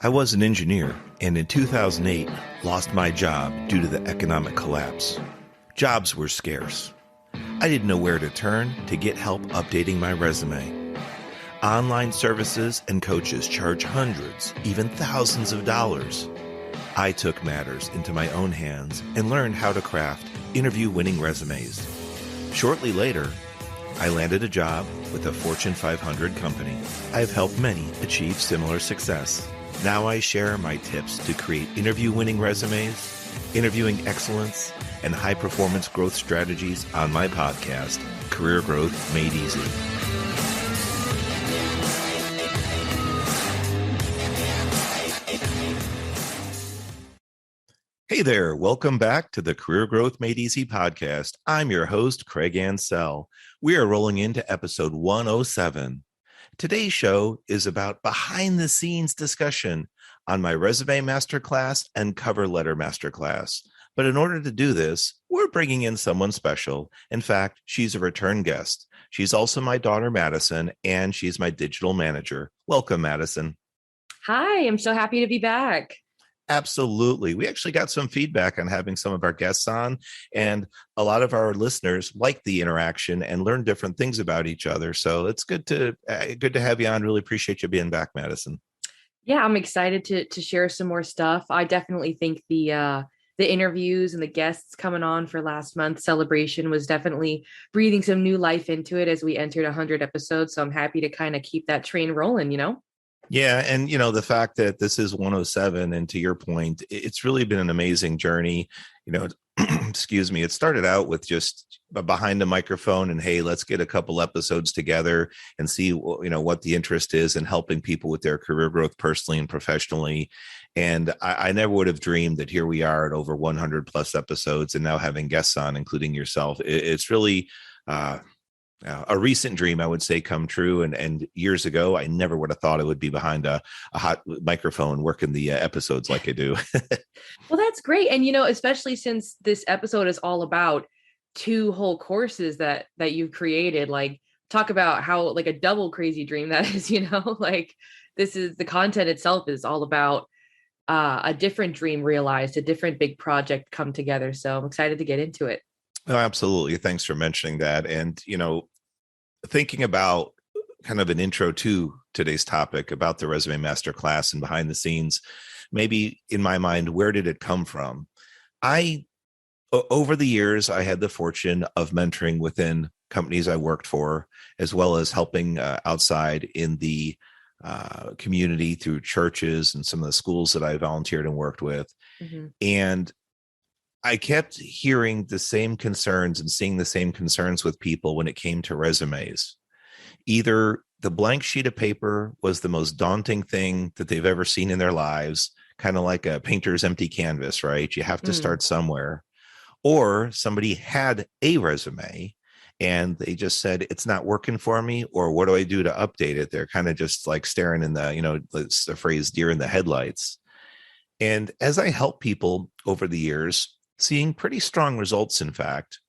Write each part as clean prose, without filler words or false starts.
I was an engineer and in 2008 lost my job due to the economic collapse. Jobs were scarce. I didn't know where to turn to get help updating my resume. Online services and coaches charge hundreds, even thousands of dollars. I took matters into my own hands and learned how to craft interview-winning resumes. Shortly later, I landed a job with a Fortune 500 company. I've helped many achieve similar success. Now I share my tips to create interview-winning resumes, interviewing excellence, and high-performance growth strategies on my podcast, Career Growth Made Easy. Hey there, welcome back to the Career Growth Made Easy podcast. I'm your host, Craig Ancel. We are rolling into episode 107. Today's show is about behind-the-scenes discussion on my resume masterclass and cover letter masterclass. But in order to do this, we're bringing in someone special. In fact, she's a return guest. She's also my daughter, Madison, and she's my digital manager. Welcome, Madison. Hi, I'm so happy to be back. Absolutely. We actually got some feedback on having some of our guests on, and a lot of our listeners like the interaction and learn different things about each other. So it's good to have you on. Really appreciate you being back, Madison. Yeah, I'm excited to share some more stuff. I definitely think the interviews and the guests coming on for last month's celebration was definitely breathing some new life into it as we entered 100 episodes. So I'm happy to kind of keep that train rolling. Yeah. And, the fact that this is 107, and to your point, it's really been an amazing journey. Excuse me. It started out with just behind a microphone and, hey, let's get a couple episodes together and see, what the interest is in helping people with their career growth personally and professionally. And I never would have dreamed that here we are at over 100 plus episodes and now having guests on, including yourself. It's really, a recent dream, I would say, come true. And years ago, I never would have thought I would be behind a hot microphone working the episodes like I do. Well, that's great. And, especially since this episode is all about 2 whole courses that you've created, like talk about how like a double crazy dream that is, like this is the content itself is all about a different dream realized, a different big project come together. So I'm excited to get into it. Oh, absolutely. Thanks for mentioning that. And, thinking about kind of an intro to today's topic about the resume masterclass and behind the scenes, maybe in my mind, where did it come from? Over the years, I had the fortune of mentoring within companies I worked for, as well as helping outside in the community through churches and some of the schools that I volunteered and worked with. Mm-hmm. And I kept hearing the same concerns and seeing the same concerns with people when it came to resumes. Either the blank sheet of paper was the most daunting thing that they've ever seen in their lives, kind of like a painter's empty canvas, right? You have to start somewhere. Or somebody had a resume and they just said, it's not working for me, or what do I do to update it? They're kind of just like staring in it's the phrase deer in the headlights. And as I help people over the years, seeing pretty strong results, in fact,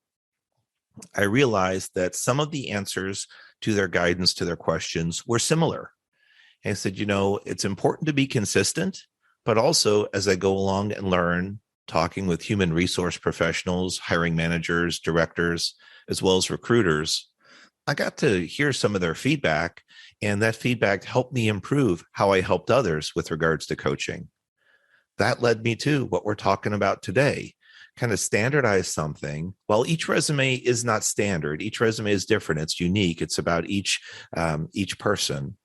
I realized that some of the answers to their guidance to their questions were similar. And I said, it's important to be consistent, but also as I go along and learn, talking with human resource professionals, hiring managers, directors, as well as recruiters, I got to hear some of their feedback, and that feedback helped me improve how I helped others with regards to coaching. That led me to what we're talking about today. Kind of standardize something. While each resume is not standard, each resume is different. It's unique. It's about each person.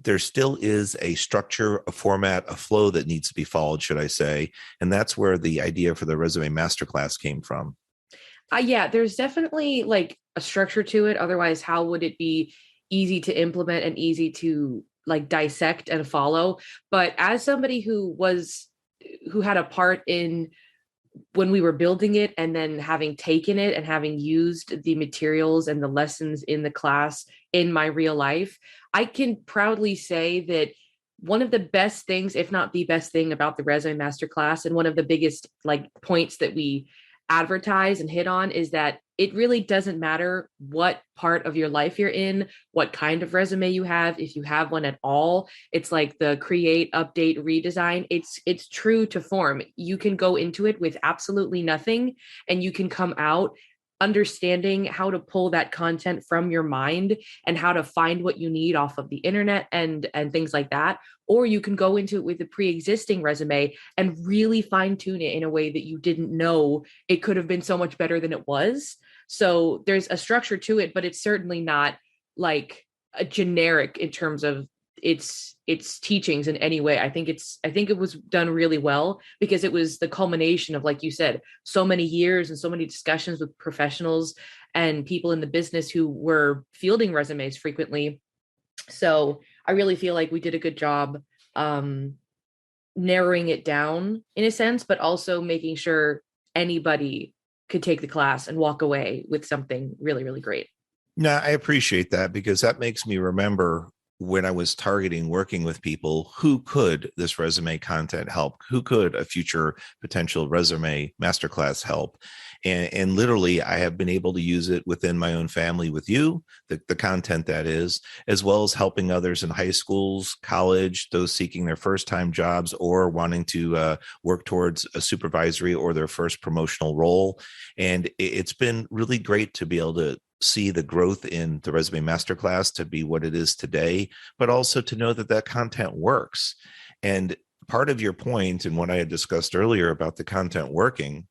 There still is a structure, a format, a flow that needs to be followed, should I say. And that's where the idea for the resume masterclass came from. Yeah, there's definitely like a structure to it. Otherwise, how would it be easy to implement and easy to like dissect and follow? But as somebody who had a part in when we were building it, and then having taken it and having used the materials and the lessons in the class in my real life, I can proudly say that one of the best things, if not the best thing about the resume masterclass, and one of the biggest like points that we advertise and hit on, is that it really doesn't matter what part of your life you're in, what kind of resume you have, if you have one at all. It's like the create, update, redesign. It's true to form. You can go into it with absolutely nothing, and you can come out understanding how to pull that content from your mind and how to find what you need off of the internet and things like that. Or you can go into it with a pre-existing resume and really fine tune it in a way that you didn't know it could have been so much better than it was. So there's a structure to it, but it's certainly not like a generic in terms of its teachings in any way. I think it was done really well because it was the culmination of, like you said, so many years and so many discussions with professionals and people in the business who were fielding resumes frequently. So I really feel like we did a good job um, narrowing it down in a sense, but also making sure anybody could take the class and walk away with something really, really great. No, I appreciate that because that makes me remember when I was targeting working with people, who could this resume content help? Who could a future potential resume masterclass help? And literally, I have been able to use it within my own family with you, the content that is, as well as helping others in high schools, college, those seeking their first time jobs or wanting to work towards a supervisory or their first promotional role. And it's been really great to be able to see the growth in the resume masterclass to be what it is today, but also to know that that content works. And part of your point and what I had discussed earlier about the content working,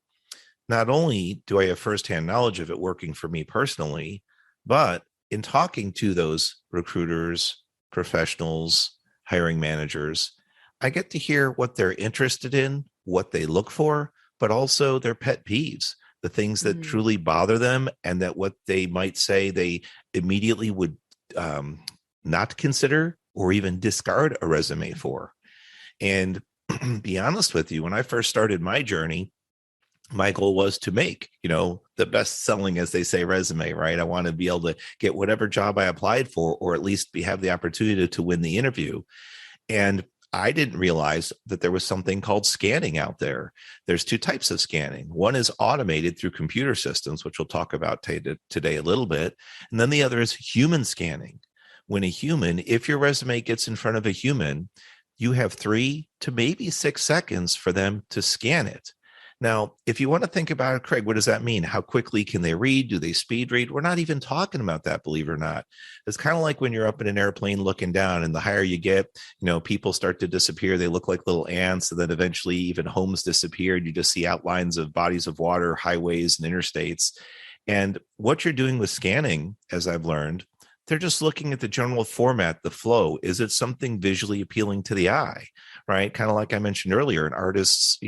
not only do I have firsthand knowledge of it working for me personally, but in talking to those recruiters, professionals, hiring managers, I get to hear what they're interested in, what they look for, but also their pet peeves, the things that Mm. truly bother them, and that what they might say they immediately would not consider or even discard a resume for. And be honest with you, when I first started my journey, my goal was to make, the best selling, as they say, resume, right? I want to be able to get whatever job I applied for, or at least have the opportunity to win the interview. And I didn't realize that there was something called scanning out there. There's two types of scanning. One is automated through computer systems, which we'll talk about today a little bit. And then the other is human scanning. When a human, if your resume gets in front of a human, you have 3 to maybe 6 seconds for them to scan it. Now, if you want to think about it, Craig, what does that mean? How quickly can they read? Do they speed read? We're not even talking about that, believe it or not. It's kind of like when you're up in an airplane looking down, and the higher you get, people start to disappear. They look like little ants, and then eventually even homes disappear. And you just see outlines of bodies of water, highways, and interstates. And what you're doing with scanning, as I've learned, they're just looking at the general format, the flow. Is it something visually appealing to the eye? Right? Kind of like I mentioned earlier, an artist's,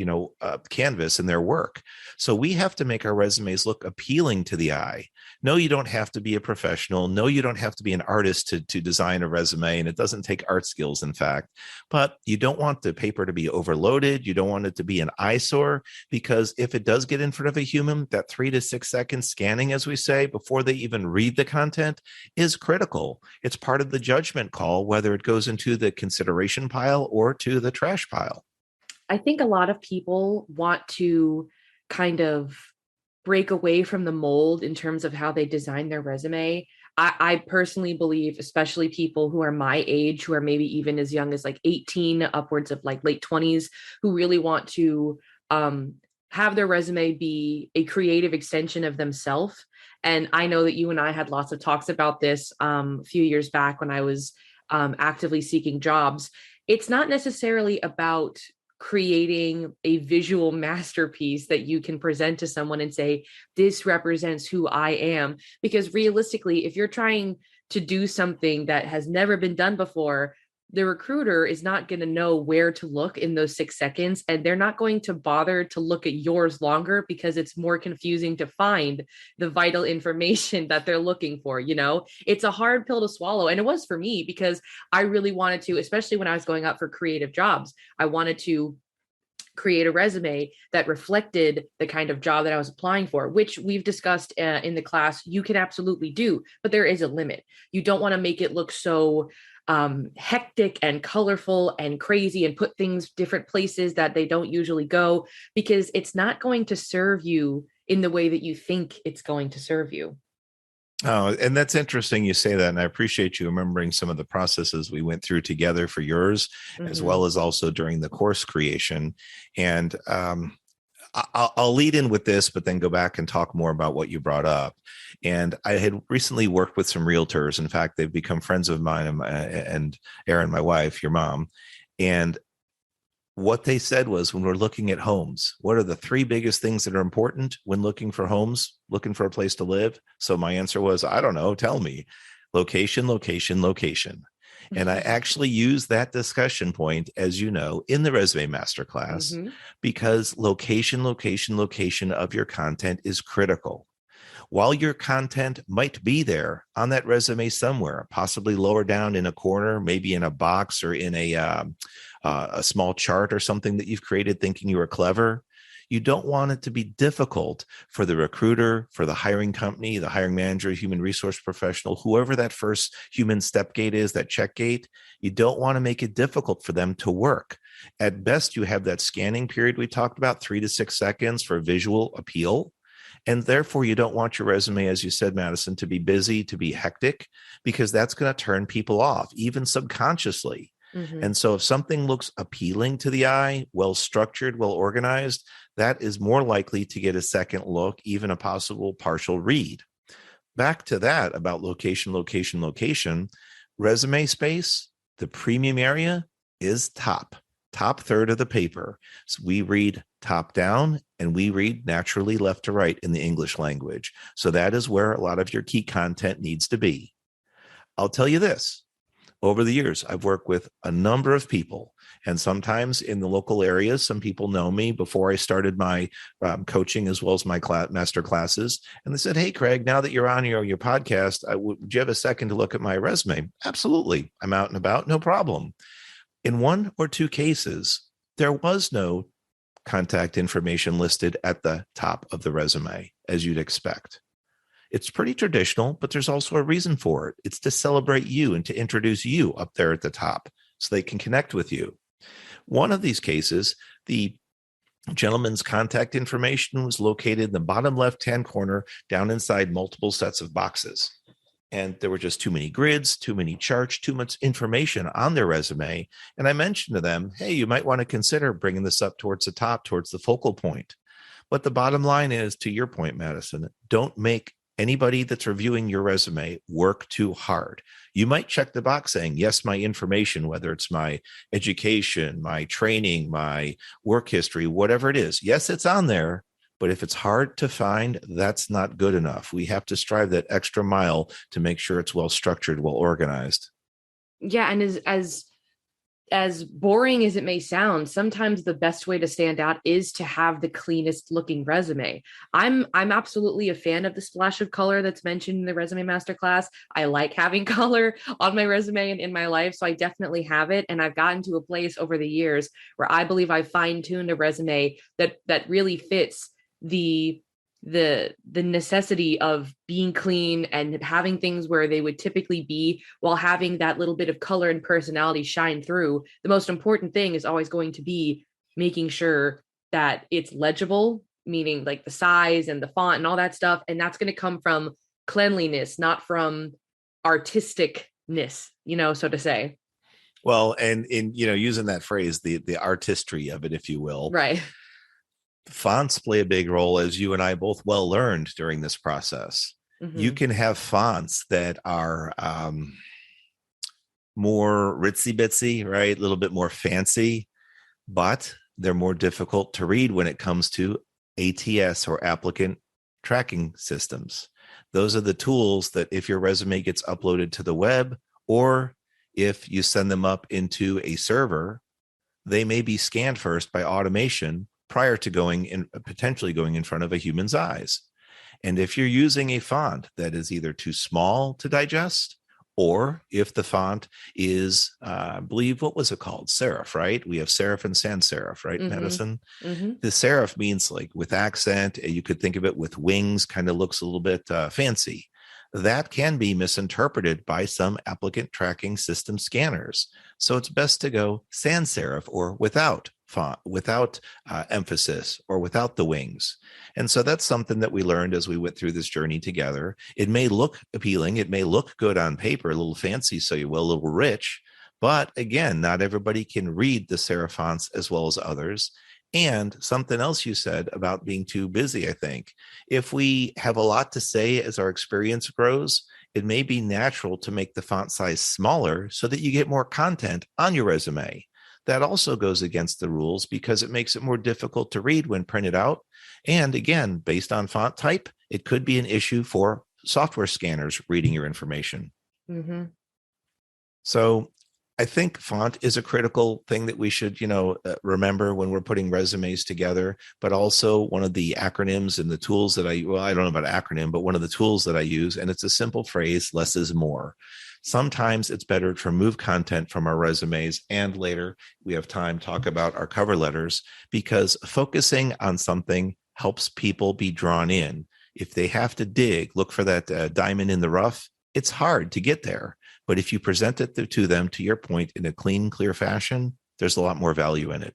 canvas in their work. So we have to make our resumes look appealing to the eye. No, you don't have to be a professional. No, you don't have to be an artist to design a resume. And it doesn't take art skills, in fact. But you don't want the paper to be overloaded. You don't want it to be an eyesore, because if it does get in front of a human, that 3 to 6 seconds scanning, as we say, before they even read the content is critical. It's part of the judgment call, whether it goes into the consideration pile or to the trash pile. I think a lot of people want to kind of break away from the mold in terms of how they design their resume. I personally believe, especially people who are my age, who are maybe even as young as like 18, upwards of like late 20s, who really want to have their resume be a creative extension of themselves. And I know that you and I had lots of talks about this a few years back when I was actively seeking jobs. It's not necessarily about creating a visual masterpiece that you can present to someone and say, this represents who I am. Because realistically, if you're trying to do something that has never been done before, the recruiter is not going to know where to look in those 6 seconds, and they're not going to bother to look at yours longer because it's more confusing to find the vital information that they're looking for. It's a hard pill to swallow, and it was for me because I really wanted to, especially when I was going out for creative jobs, I wanted to create a resume that reflected the kind of job that I was applying for, which we've discussed in the class. You can absolutely do, but there is a limit. You don't want to make it look so hectic and colorful and crazy and put things different places that they don't usually go, because it's not going to serve you in the way that you think it's going to serve you. Oh, and that's interesting you say that. And I appreciate you remembering some of the processes we went through together for yours, as well Mm-hmm. as also during the course creation. And I'll lead in with this, but then go back and talk more about what you brought up. And I had recently worked with some realtors. In fact, they've become friends of mine and Erin, my wife, your mom. And what they said was, when we're looking at homes, what are the three biggest things that are important when looking for homes, looking for a place to live? So my answer was, I don't know, tell me. Location, location, location. And I actually use that discussion point, as you know, in the resume masterclass, Mm-hmm. because location, location, location of your content is critical. While your content might be there on that resume somewhere, possibly lower down in a corner, maybe in a box or in a small chart or something that you've created thinking you were clever, you don't want it to be difficult for the recruiter, for the hiring company, the hiring manager, human resource professional, whoever that first human step gate is, that check gate. You don't want to make it difficult for them to work. At best, you have that scanning period we talked about, 3 to 6 seconds for visual appeal. And therefore, you don't want your resume, as you said, Madison, to be busy, to be hectic, because that's going to turn people off, even subconsciously. Mm-hmm. And so if something looks appealing to the eye, well structured, well organized, that is more likely to get a second look, even a possible partial read. Back to that about location, location, location, resume space, the premium area is top third of the paper. So we read top down and we read naturally left to right in the English language. So that is where a lot of your key content needs to be. I'll tell you this. Over the years, I've worked with a number of people, and sometimes in the local areas, some people know me before I started my coaching as well as my master classes. And they said, "Hey, Craig, now that you're on your podcast, would you have a second to look at my resume?" Absolutely. I'm out and about, no problem. In one or two cases, there was no contact information listed at the top of the resume, as you'd expect. It's pretty traditional, but there's also a reason for it. It's to celebrate you and to introduce you up there at the top so they can connect with you. One of these cases, the gentleman's contact information was located in the bottom left-hand corner down inside multiple sets of boxes. And there were just too many grids, too many charts, too much information on their resume. And I mentioned to them, hey, you might want to consider bringing this up towards the top, towards the focal point. But the bottom line is, to your point, Madison, don't make anybody that's reviewing your resume work too hard. You might check the box saying, yes, my information, whether it's my education, my training, my work history, whatever it is. Yes, it's on there. But if it's hard to find, that's not good enough. We have to strive that extra mile to make sure it's well structured, well organized. Yeah, and as boring as it may sound, sometimes the best way to stand out is to have the cleanest looking resume. I'm absolutely a fan of the splash of color that's mentioned in the resume masterclass. I like having color on my resume and in my life, so I definitely have it. And I've gotten to a place over the years where I believe I've fine-tuned a resume that really fits the necessity of being clean and having things where they would typically be, while having that little bit of color and personality shine through. The most important thing is always going to be making sure that it's legible, meaning like the size and the font and all that stuff. And that's going to come from cleanliness, not from artisticness, so to say. Well, and in using that phrase, the artistry of it, if you will, Right. fonts play a big role, as you and I both well learned during this process. You Mm-hmm. can have fonts that are more ritzy bitsy, right? A little bit more fancy, but they're more difficult to read when it comes to ATS, or applicant tracking systems. Those are the tools that if your resume gets uploaded to the web, or if you send them up into a server, they may be scanned first by automation prior to potentially going in front of a human's eyes. And if you're using a font that is either too small to digest, or if the font is, I believe, what was it called? Serif, right? We have serif and sans serif, right, Mm-hmm. Madison? Mm-hmm. The serif means like with accent. You could think of it with wings, kind of looks a little bit fancy. That can be misinterpreted by some applicant tracking system scanners. So it's best to go sans serif or without font, without emphasis, or without the wings. And so that's something that we learned as we went through this journey together. It may look appealing, it may look good on paper, a little fancy, so you will, a little rich. But again, not everybody can read the serif fonts as well as others. And something else you said about being too busy, I think. If we have a lot to say as our experience grows, it may be natural to make the font size smaller so that you get more content on your resume. That also goes against the rules because it makes it more difficult to read when printed out. And again, based on font type, it could be an issue for software scanners reading your information. Mm-hmm. So I think font is a critical thing that we should, remember when we're putting resumes together, but also one of the acronyms and the tools that I don't know about acronym, but one of the tools that I use, and it's a simple phrase, less is more. Sometimes it's better to remove content from our resumes, and later we have time to talk about our cover letters, because focusing on something helps people be drawn in. If they have to look for that diamond in the rough, it's hard to get there. But if you present it to them, to your point, in a clean, clear fashion, there's a lot more value in it.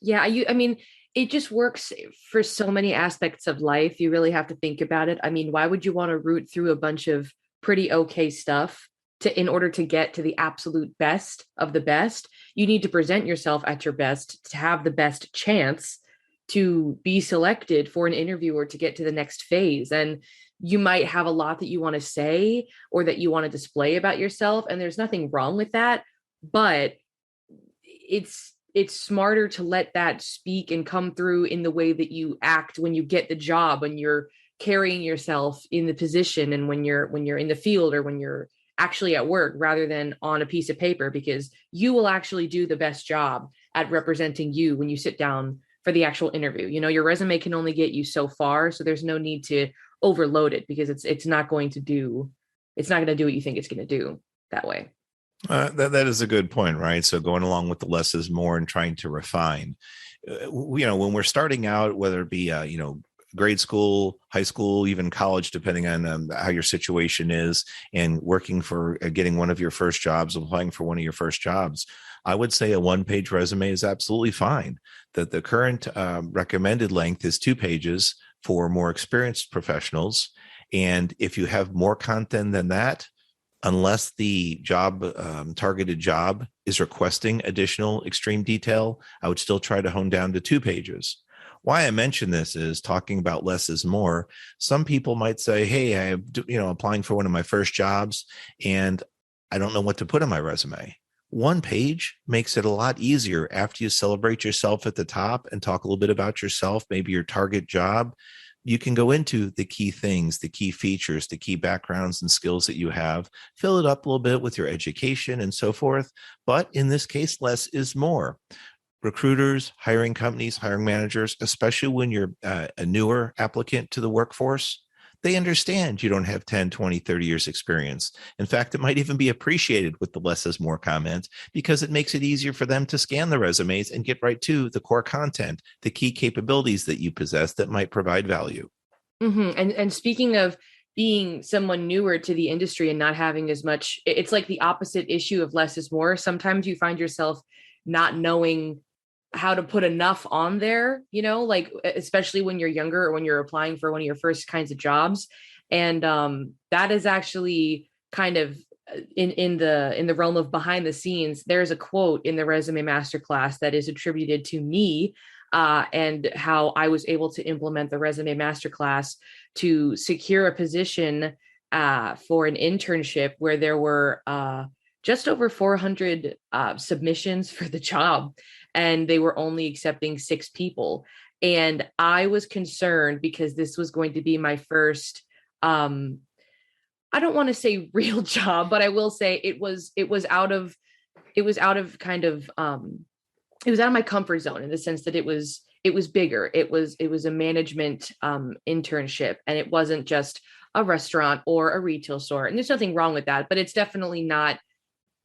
Yeah, I mean, it just works for so many aspects of life. You really have to think about it. I mean, why would you want to root through a bunch of pretty okay stuff in order to get to the absolute best of the best? You need to present yourself at your best to have the best chance to be selected for an interview or to get to the next phase. And you might have a lot that you want to say or that you want to display about yourself, and there's nothing wrong with that, but it's smarter to let that speak and come through in the way that you act when you get the job, when you're carrying yourself in the position, and when you're in the field, or when you're actually at work, rather than on a piece of paper, because you will actually do the best job at representing you when you sit down for the actual interview. Your resume can only get you so far, so there's no need to overload it, because it's not going to do what you think it's going to do that way. That is a good point, right? So going along with the less is more and trying to refine, when we're starting out, whether it be, grade school, high school, even college, depending on how your situation is, and working for getting one of your first jobs, applying for one of your first jobs, I would say a one-page resume is absolutely fine. That the current recommended length is 2 pages for more experienced professionals. And if you have more content than that, unless the job targeted job is requesting additional extreme detail, I would still try to hone down to 2 pages. Why I mention this is talking about less is more. Some people might say, hey, I'm applying for one of my first jobs and I don't know what to put on my resume. 1 page makes it a lot easier after you celebrate yourself at the top and talk a little bit about yourself, maybe your target job. You can go into the key things, the key features, the key backgrounds and skills that you have, fill it up a little bit with your education and so forth. But in this case, less is more. Recruiters, hiring companies, hiring managers, especially when you're a newer applicant to the workforce, they understand you don't have 10, 20, 30 years experience. In fact, it might even be appreciated with the less is more comment, because it makes it easier for them to scan the resumes and get right to the core content, the key capabilities that you possess that might provide value. Mm-hmm. And speaking of being someone newer to the industry and not having as much, it's like the opposite issue of less is more. Sometimes you find yourself not knowing how to put enough on there, like especially when you're younger or when you're applying for one of your first kinds of jobs. And that is actually kind of in the realm of behind the scenes. There's a quote in the Resume Masterclass that is attributed to me, and how I was able to implement the Resume Masterclass to secure a position for an internship where there were just over 400 submissions for the job, and they were only accepting 6 people. And I was concerned because this was going to be my first, I don't want to say real job, but I will say it was out of kind of, it was out of my comfort zone, in the sense that it was bigger. It was a management internship, and it wasn't just a restaurant or a retail store. And there's nothing wrong with that, but it's definitely not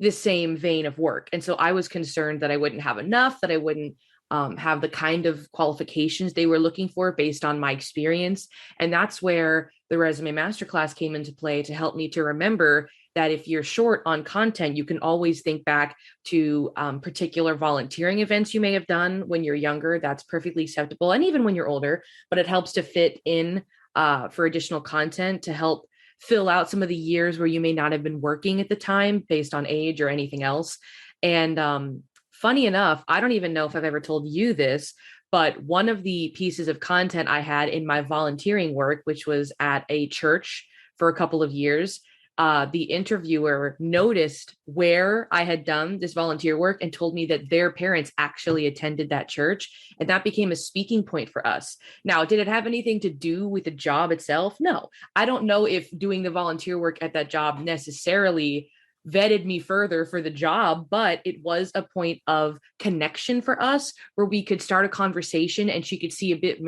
the same vein of work. And so I was concerned that I wouldn't have enough, that I wouldn't have the kind of qualifications they were looking for based on my experience. And that's where the Resume Masterclass came into play, to help me to remember that if you're short on content, you can always think back to particular volunteering events you may have done when you're younger. That's perfectly acceptable. And even when you're older, but it helps to fit in for additional content to help fill out some of the years where you may not have been working at the time based on age or anything else. And funny enough, I don't even know if I've ever told you this, but one of the pieces of content I had in my volunteering work, which was at a church for a couple of years, the interviewer noticed where I had done this volunteer work and told me that their parents actually attended that church. And that became a speaking point for us. Now, did it have anything to do with the job itself? No. I don't know if doing the volunteer work at that job necessarily vetted me further for the job, but it was a point of connection for us where we could start a conversation and she could see a bit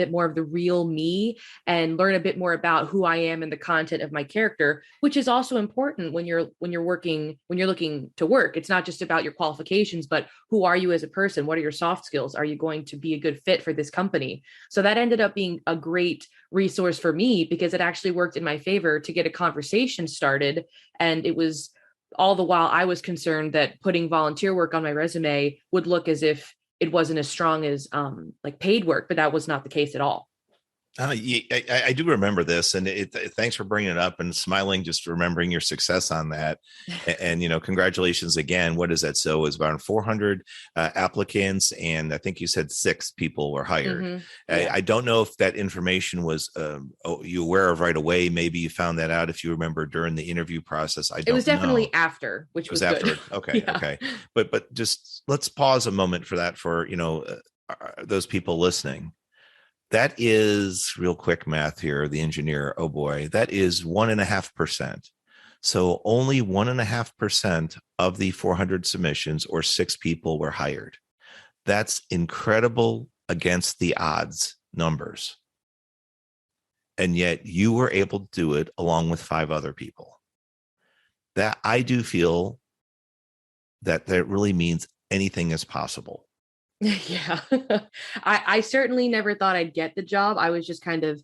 more of the real me and learn a bit more about who I am and the content of my character, which is also important when you're looking to work. It's not just about your qualifications, but who are you as a person? What are your soft skills? Are you going to be a good fit for this company? So that ended up being a great resource for me because it actually worked in my favor to get a conversation started. And it was all the while I was concerned that putting volunteer work on my resume would look as if it wasn't as strong as like paid work, but that was not the case at all. I do remember this, and thanks for bringing it up and smiling, just remembering your success on that. And congratulations again. What is that? So it was about 400 applicants, and I think you said 6 people were hired. Mm-hmm. Yeah. I don't know if that information was you aware of right away. Maybe you found that out if you remember during the interview process. It was definitely after, which was after. Good. Okay, yeah. Okay, but just let's pause a moment for that for those people listening. That is real quick math here. The engineer, oh boy, that is 1.5%. So only 1.5% of the 400 submissions or 6 people were hired. That's incredible against the odds numbers. And yet you were able to do it along with 5 other people. That I do feel that really means anything is possible. Yeah. I certainly never thought I'd get the job. I was just kind of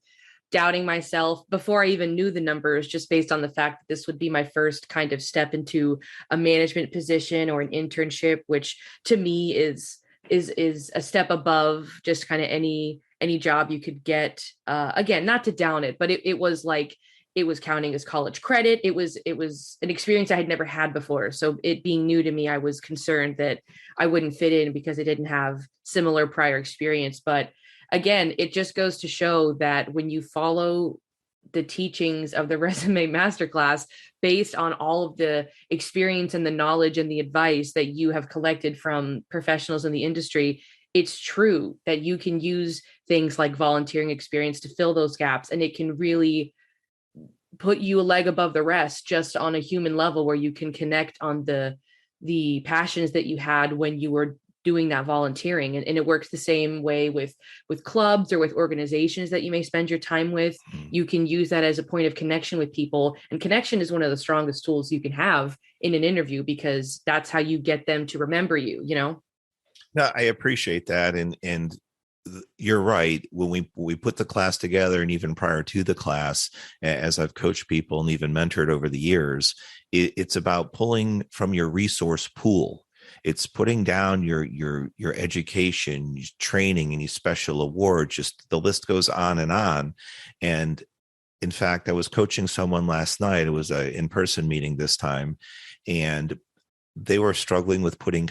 doubting myself before I even knew the numbers, just based on the fact that this would be my first kind of step into a management position or an internship, which to me is a step above just kind of any job you could get. Again, not to down it, but it was like it was counting as college credit. It was an experience I had never had before. So it being new to me, I was concerned that I wouldn't fit in because I didn't have similar prior experience. But again, it just goes to show that when you follow the teachings of the resume masterclass based on all of the experience and the knowledge and the advice that you have collected from professionals in the industry, it's true that you can use things like volunteering experience to fill those gaps, and it can really put you a leg above the rest just on a human level where you can connect on the passions that you had when you were doing that volunteering. And it works the same way with clubs or with organizations that you may spend your time with. You can use that as a point of connection with people, and connection is one of the strongest tools you can have in an interview because that's how you get them to remember you. No, I appreciate that. And you're right. When we put the class together, and even prior to the class, as I've coached people and even mentored over the years, it's about pulling from your resource pool. It's putting down your education, training, and your special awards. Just the list goes on and on. And in fact, I was coaching someone last night. It was an in-person meeting this time, and they were struggling with putting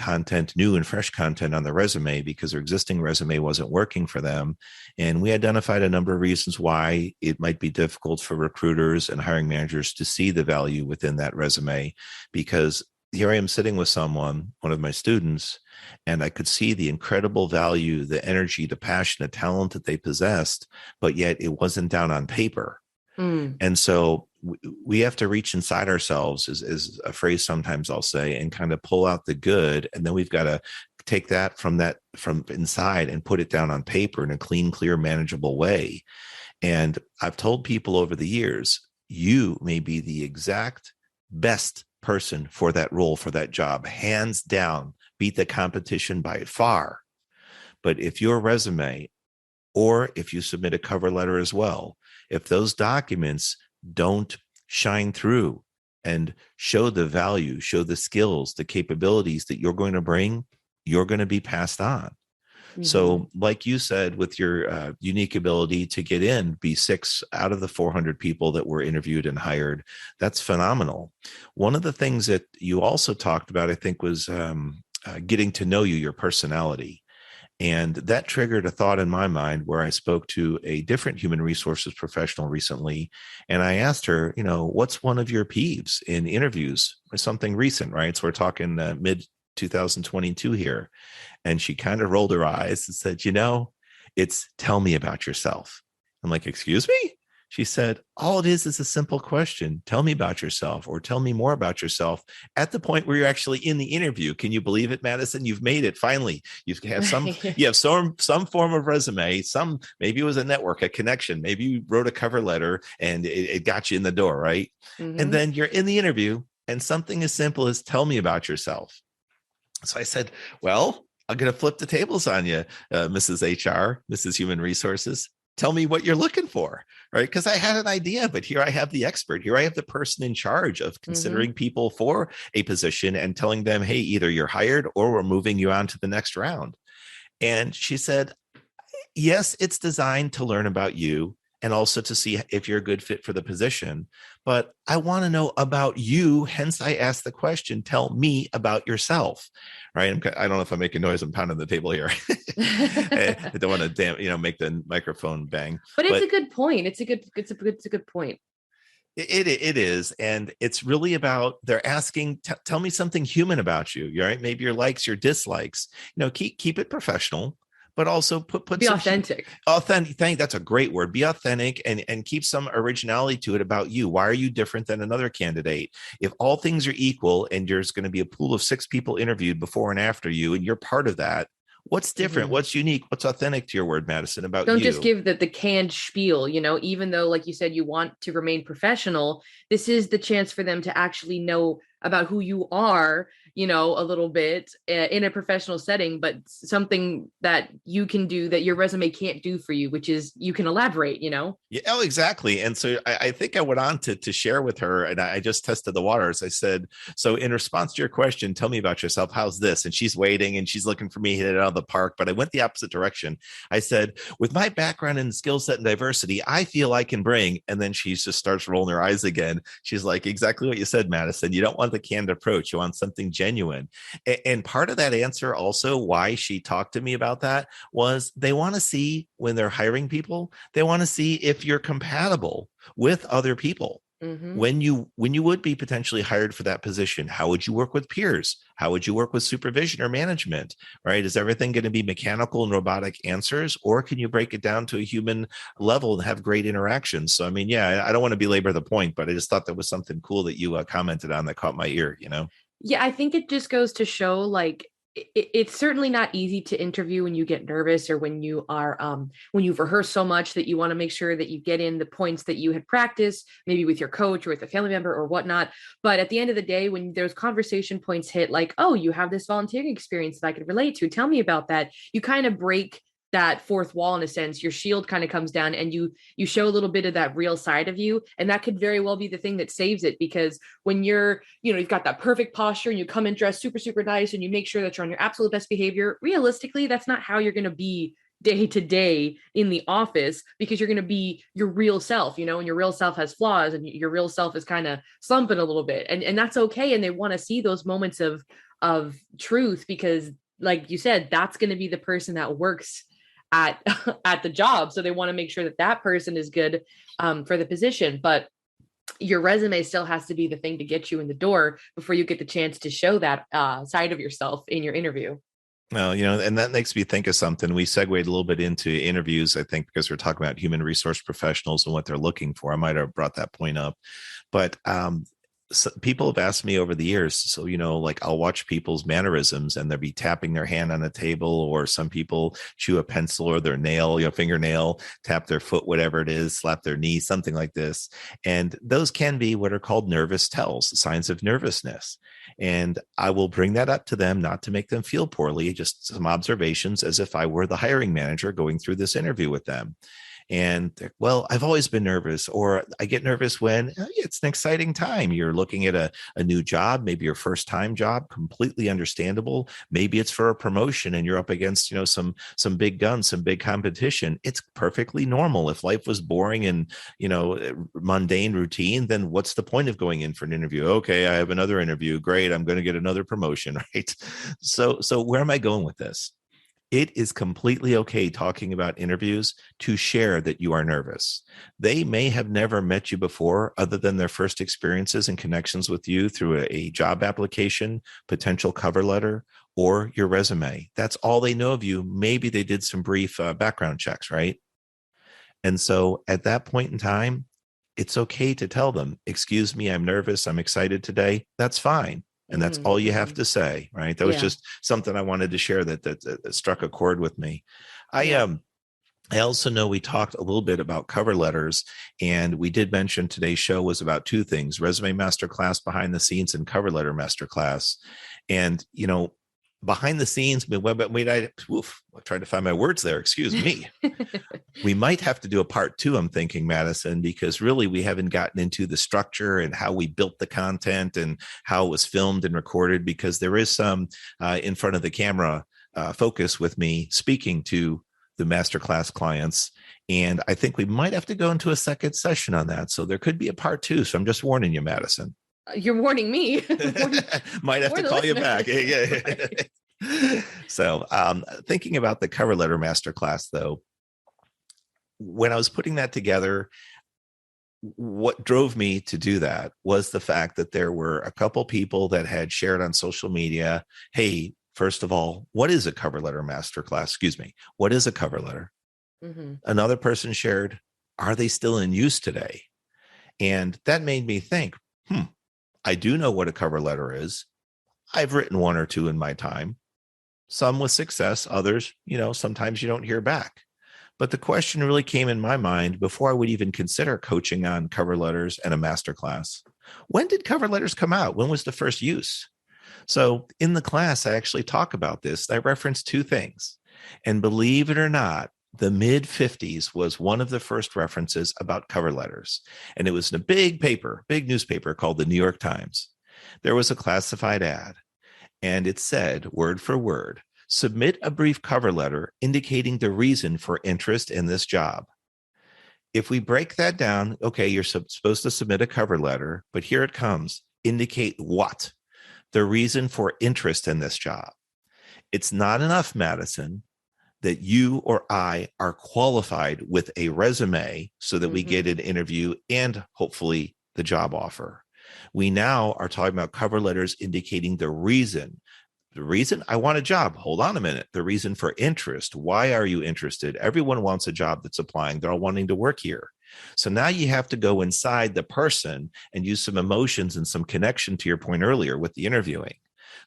new and fresh content on their resume because their existing resume wasn't working for them. And we identified a number of reasons why it might be difficult for recruiters and hiring managers to see the value within that resume. Because here I am sitting with someone, one of my students, and I could see the incredible value, the energy, the passion, the talent that they possessed, but yet it wasn't down on paper. And so we have to reach inside ourselves is a phrase sometimes I'll say, and kind of pull out the good. And then we've got to take that from inside and put it down on paper in a clean, clear, manageable way. And I've told people over the years, you may be the exact best person for that role, for that job, hands down, beat the competition by far. But if your resume, or if you submit a cover letter as well, if those documents don't shine through and show the value, show the skills, the capabilities that you're going to bring, you're going to be passed on. Hmm. So, like you said, with your unique ability to get in, be 6 out of the 400 people that were interviewed and hired, that's phenomenal. One of the things that you also talked about, I think, was getting to know you, your personality. And that triggered a thought in my mind where I spoke to a different human resources professional recently. And I asked her, what's one of your peeves in interviews or something recent, right? So we're talking mid 2022 here. And she kind of rolled her eyes and said, it's tell me about yourself. I'm like, excuse me? She said, all it is a simple question. Tell me about yourself, or tell me more about yourself at the point where you're actually in the interview. Can you believe it, Madison? You've made it. Finally, you have some form of resume, maybe it was a network, a connection. Maybe you wrote a cover letter and it got you in the door, right? And Hmm. then you're in the interview and something as simple as tell me about yourself. So I said, well, I'm going to flip the tables on you, Mrs. HR, Mrs. Human Resources. Tell me what you're looking for, right? Because I had an idea, but here I have the expert. Here I have the person in charge of Hmm. considering people for a position and telling them, hey, either you're hired or we're moving you on to the next round. And she said, yes, it's designed to learn about you and also to see if you're a good fit for the position. But I want to know about you. Hence, I asked the question, tell me about yourself. Right. I don't know if I'm making noise. I'm pounding the table here. I don't want to make the microphone bang. But it's a But good point. It's a good point. it is. And it's really about they're asking, tell me something human about you. Right. Maybe your likes, your dislikes, keep it professional, but also put Be some authentic. authentic. That's a great word. Be authentic and keep some originality to it about you. Why are you different than another candidate? If all things are equal and there's going to be a pool of 6 people interviewed before and after you, and you're part of that, what's different? Hmm. What's unique? What's authentic to your word, Madison, about Don't just you? give the canned spiel, even though, like you said, you want to remain professional. This is the chance for them to actually know about who you are, a little bit in a professional setting, but something that you can do that your resume can't do for you, which is you can elaborate. Yeah, oh, exactly. And so I think I went on to share with her, and I just tested the waters. I said, so in response to your question, tell me about yourself. How's this? And she's waiting and she's looking for me to hit it out of the park. But I went the opposite direction. I said, with my background in skill set and diversity, I feel I can bring. And then she just starts rolling her eyes again. She's like, exactly what you said, Madison. You don't want the canned approach. You want something genuine. And part of that answer also why she talked to me about that was they want to see when they're hiring people, they want to see if you're compatible with other people. Hmm. When you would be potentially hired for that position, how would you work with peers? How would you work with supervision or management? Right? Is everything going to be mechanical and robotic answers, or can you break it down to a human level and have great interactions? So I mean, yeah, I don't want to belabor the point, but I just thought that was something cool that you commented on that caught my ear. Yeah, I think it just goes to show like it's certainly not easy to interview when you get nervous or when you've rehearsed so much that you want to make sure that you get in the points that you had practiced, maybe with your coach or with a family member or whatnot. But at the end of the day, when those conversation points hit, like, oh, you have this volunteering experience that I could relate to, tell me about that, you kind of break that fourth wall in a sense. Your shield kind of comes down and you show a little bit of that real side of you, and that could very well be the thing that saves it. Because when you've got that perfect posture and you come in dressed super super nice and you make sure that you're on your absolute best behavior, realistically that's not how you're going to be day to day in the office, because you're going to be your real self, and your real self has flaws and your real self is kind of slumping a little bit, and that's okay. And they want to see those moments of truth, because like you said, that's going to be the person that works at at the job, so they want to make sure that that person is good for the position. But your resume still has to be the thing to get you in the door before you get the chance to show that side of yourself in your interview. Well, and that makes me think of something. We segued a little bit into interviews, I think, because we're talking about human resource professionals and what they're looking for. I might have brought that point up, but so people have asked me over the years. So, like I'll watch people's mannerisms and they'll be tapping their hand on a table, or some people chew a pencil or their nail, fingernail, tap their foot, whatever it is, slap their knee, something like this. And those can be what are called nervous tells, signs of nervousness. And I will bring that up to them, not to make them feel poorly, just some observations as if I were the hiring manager going through this interview with them. And well, I've always been nervous, or I get nervous when it's an exciting time. You're looking at a new job, maybe your first time job, completely understandable. Maybe it's for a promotion and you're up against, some big guns, some big competition. It's perfectly normal. If life was boring and, mundane routine, then what's the point of going in for an interview? Okay, I have another interview. Great. I'm going to get another promotion, right? So where am I going with this? It is completely okay talking about interviews to share that you are nervous. They may have never met you before, other than their first experiences and connections with you through a job application, potential cover letter, or your resume. That's all they know of you. Maybe they did some brief background checks, right? And so at that point in time, it's okay to tell them, excuse me, I'm nervous, I'm excited today. That's fine. And that's all you have Mm-hmm. to say, right? That was Yeah. just something I wanted to share that struck a chord with me. I Yeah. um I also know we talked a little bit about cover letters, and we did mention today's show was about two things: resume masterclass, behind the scenes, and cover letter masterclass. And behind the scenes, I tried to find my words there. Excuse me. We might have to do a part two, I'm thinking, Madison, because really we haven't gotten into the structure and how we built the content and how it was filmed and recorded, because there is some in front of the camera focus with me speaking to the masterclass clients. And I think we might have to go into a second session on that. So there could be a part two. So I'm just warning you, Madison. You're warning me. Might have to Warn the call you listeners. back. Yeah. Right. So thinking about the cover letter masterclass, though, when I was putting that together, what drove me to do that was the fact that there were a couple people that had shared on social media, hey, first of all, what is a cover letter masterclass? Excuse me. What is a cover letter? Mm-hmm. Another person shared, are they still in use today? And that made me think, I do know what a cover letter is. I've written one or two in my time, some with success, others, sometimes you don't hear back. But the question really came in my mind before I would even consider coaching on cover letters and a masterclass. When did cover letters come out? When was the first use? So in the class, I actually talk about this. I reference two things. And believe it or not, the mid 50s was one of the first references about cover letters. And it was in a big newspaper called the New York Times. There was a classified ad, and it said, word for word, submit a brief cover letter indicating the reason for interest in this job. If we break that down, okay, you're supposed to submit a cover letter, but here it comes. Indicate what? The reason for interest in this job. It's not enough, Madison, that you or I are qualified with a resume so that we Mm-hmm. get an interview and hopefully the job offer. We now are talking about cover letters indicating the reason. The reason I want a job. Hold on a minute. The reason for interest. Why are you interested? Everyone wants a job that's applying. They're all wanting to work here. So now you have to go inside the person and use some emotions and some connection to your point earlier with the interviewing.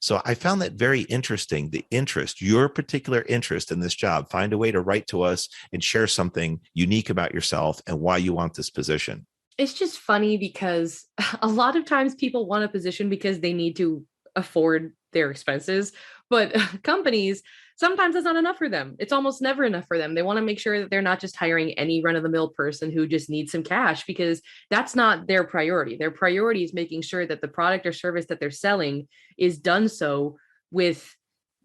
So I found that very interesting. The interest, your particular interest in this job, find a way to write to us and share something unique about yourself and why you want this position. It's just funny because a lot of times people want a position because they need to afford their expenses, but companies, sometimes it's not enough for them. It's almost never enough for them. They want to make sure that they're not just hiring any run of the mill person who just needs some cash, because that's not their priority. Their priority is making sure that the product or service that they're selling is done so with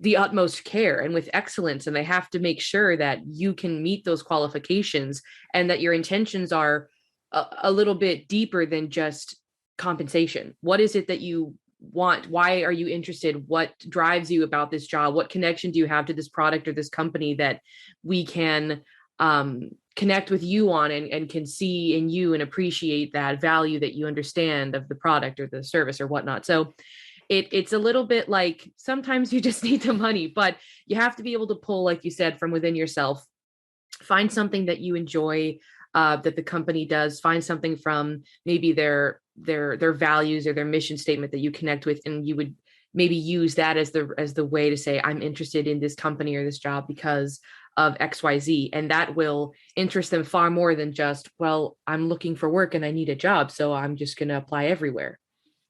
the utmost care and with excellence. And they have to make sure that you can meet those qualifications and that your intentions are a little bit deeper than just compensation. What is it that you want? Why are you interested? What drives you about this job? What connection do you have to this product or this company that we can connect with you on, and can see in you and appreciate that value that you understand of the product or the service or whatnot? So it's a little bit like sometimes you just need the money, but you have to be able to pull, like you said, from within yourself. Find something that you enjoy, that the company does. Find something from maybe their values or their mission statement that you connect with, and you would maybe use that as the way to say, I'm interested in this company or this job because of XYZ. And that will interest them far more than just, well, I'm looking for work and I need a job, so I'm just going to apply everywhere.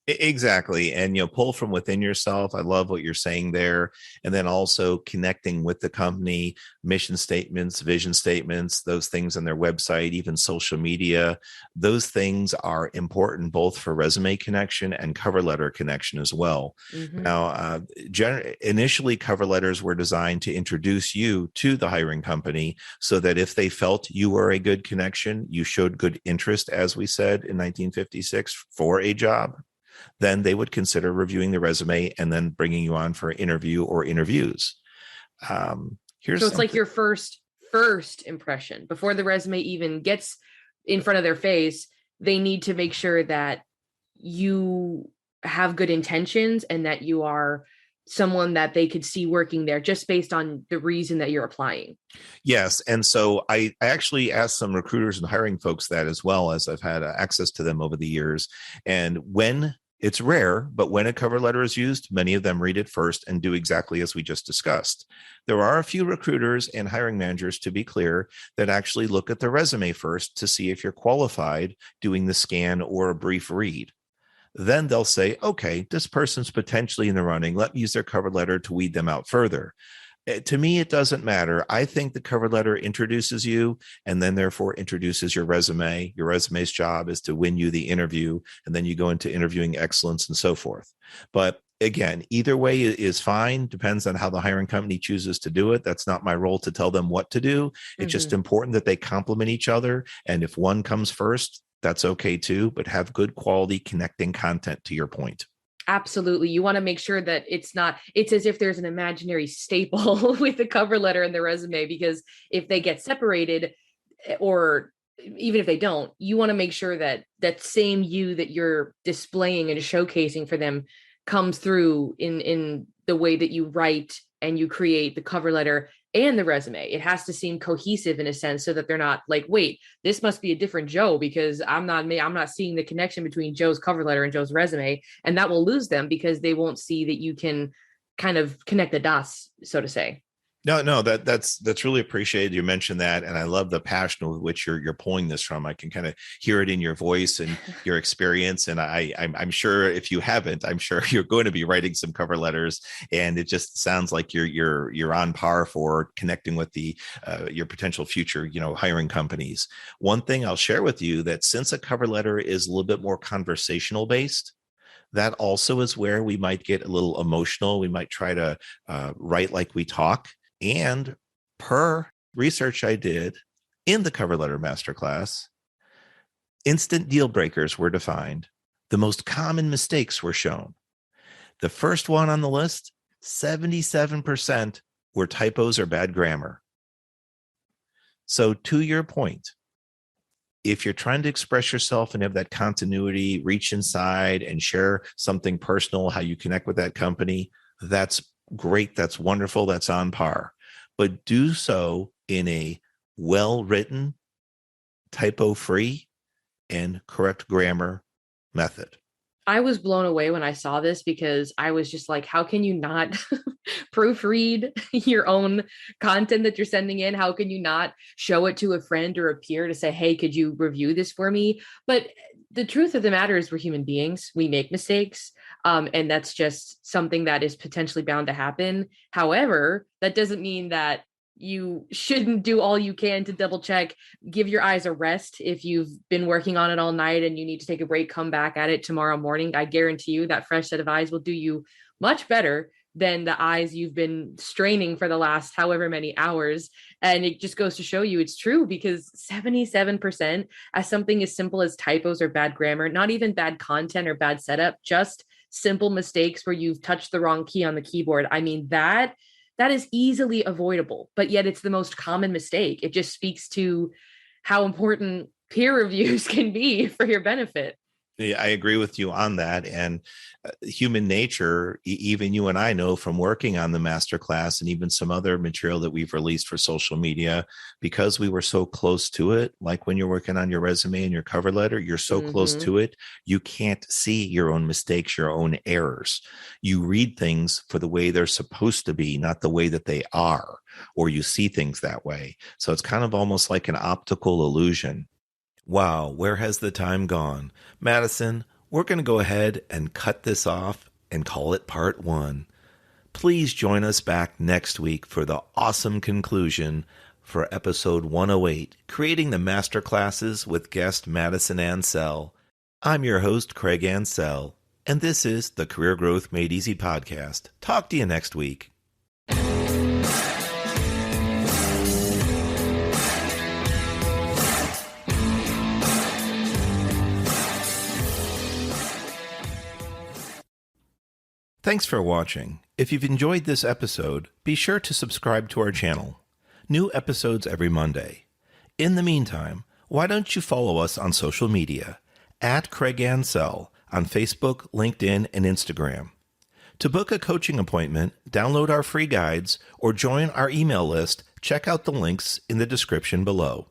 Exactly. And, pull from within yourself. I love what you're saying there. And then also connecting with the company, mission statements, vision statements, those things on their website, even social media. Those things are important both for resume connection and cover letter connection as well. Mm-hmm. Now, initially, cover letters were designed to introduce you to the hiring company so that if they felt you were a good connection, you showed good interest, as we said in 1956, for a job, then they would consider reviewing the resume and then bringing you on for an interview or interviews. Here's So it's like something. your first impression before the resume even gets in front of their face. They need to make sure that you have good intentions and that you are someone that they could see working there just based on the reason that you're applying. Yes. And so I actually asked some recruiters and hiring folks that as well, as I've had access to them over the years. And when it's rare, but when a cover letter is used, many of them read it first and do exactly as we just discussed. There are a few recruiters and hiring managers, to be clear, that actually look at the resume first to see if you're qualified doing the scan or a brief read. Then they'll say, okay, this person's potentially in the running. Let me use their cover letter to weed them out further. To me, it doesn't matter. I think the cover letter introduces you and then therefore introduces your resume. Your resume's job is to win you the interview, and then you go into interviewing excellence and so forth. But again, either way is fine. Depends on how the hiring company chooses to do it. That's not my role to tell them what to do. It's just Mm-hmm. important that they complement each other. And if one comes first, that's okay too, but have good quality connecting content, to your point. Absolutely. You want to make sure that it's as if there's an imaginary staple with the cover letter and the resume, because if they get separated, or even if they don't, you want to make sure that that same you that you're displaying and showcasing for them comes through in the way that you write and you create the cover letter and the resume. It has to seem cohesive in a sense so that they're not like, wait, this must be a different Joe because I'm not seeing the connection between Joe's cover letter and Joe's resume. And that will lose them because they won't see that you can kind of connect the dots, so to say. No, that's really appreciated. You mentioned that, and I love the passion with which you're pulling this from. I can kind of hear it in your voice and your experience. And I'm sure if you haven't, I'm sure you're going to be writing some cover letters. And it just sounds like you're on par for connecting with the your potential future, hiring companies. One thing I'll share with you, that since a cover letter is a little bit more conversational based, that also is where we might get a little emotional. We might try to write like we talk. And per research I did in the cover letter masterclass, instant deal breakers were defined. The most common mistakes were shown. The first one on the list, 77% were typos or bad grammar. So, to your point, if you're trying to express yourself and have that continuity, reach inside and share something personal, how you connect with that company, that's great. That's wonderful. That's on par. But do so in a well-written, typo-free, and correct grammar method. I was blown away when I saw this because I was just like, how can you not proofread your own content that you're sending in? How can you not show it to a friend or a peer to say, hey, could you review this for me? But the truth of the matter is, we're human beings. We make mistakes. And that's just something that is potentially bound to happen. However, that doesn't mean that you shouldn't do all you can to double check. Give your eyes a rest. If you've been working on it all night and you need to take a break, come back at it tomorrow morning. I guarantee you that fresh set of eyes will do you much better than the eyes you've been straining for the last however many hours. And it just goes to show you it's true, because 77% as something as simple as typos or bad grammar, not even bad content or bad setup, just simple mistakes where you've touched the wrong key on the keyboard. I mean, that is easily avoidable, but yet it's the most common mistake. It just speaks to how important peer reviews can be for your benefit. Yeah, I agree with you on that. And human nature, even you and I know from working on the masterclass and even some other material that we've released for social media, because we were so close to it, like when you're working on your resume and your cover letter, you're so close Mm-hmm. to it, you can't see your own mistakes, your own errors. You read things for the way they're supposed to be, not the way that they are, or you see things that way. So it's kind of almost like an optical illusion. Wow, where has the time gone? Madison, we're going to go ahead and cut this off and call it part 1. Please join us back next week for the awesome conclusion for episode 108, Creating the Masterclasses with guest Madison Ancel. I'm your host, Craig Ancel, and this is the Career Growth Made Easy podcast. Talk to you next week. Thanks for watching. If you've enjoyed this episode, be sure to subscribe to our channel. New episodes every Monday. In the meantime, why don't you follow us on social media at Craig Ancel on Facebook, LinkedIn, and Instagram. To book a coaching appointment, download our free guides, or join our email list, check out the links in the description below.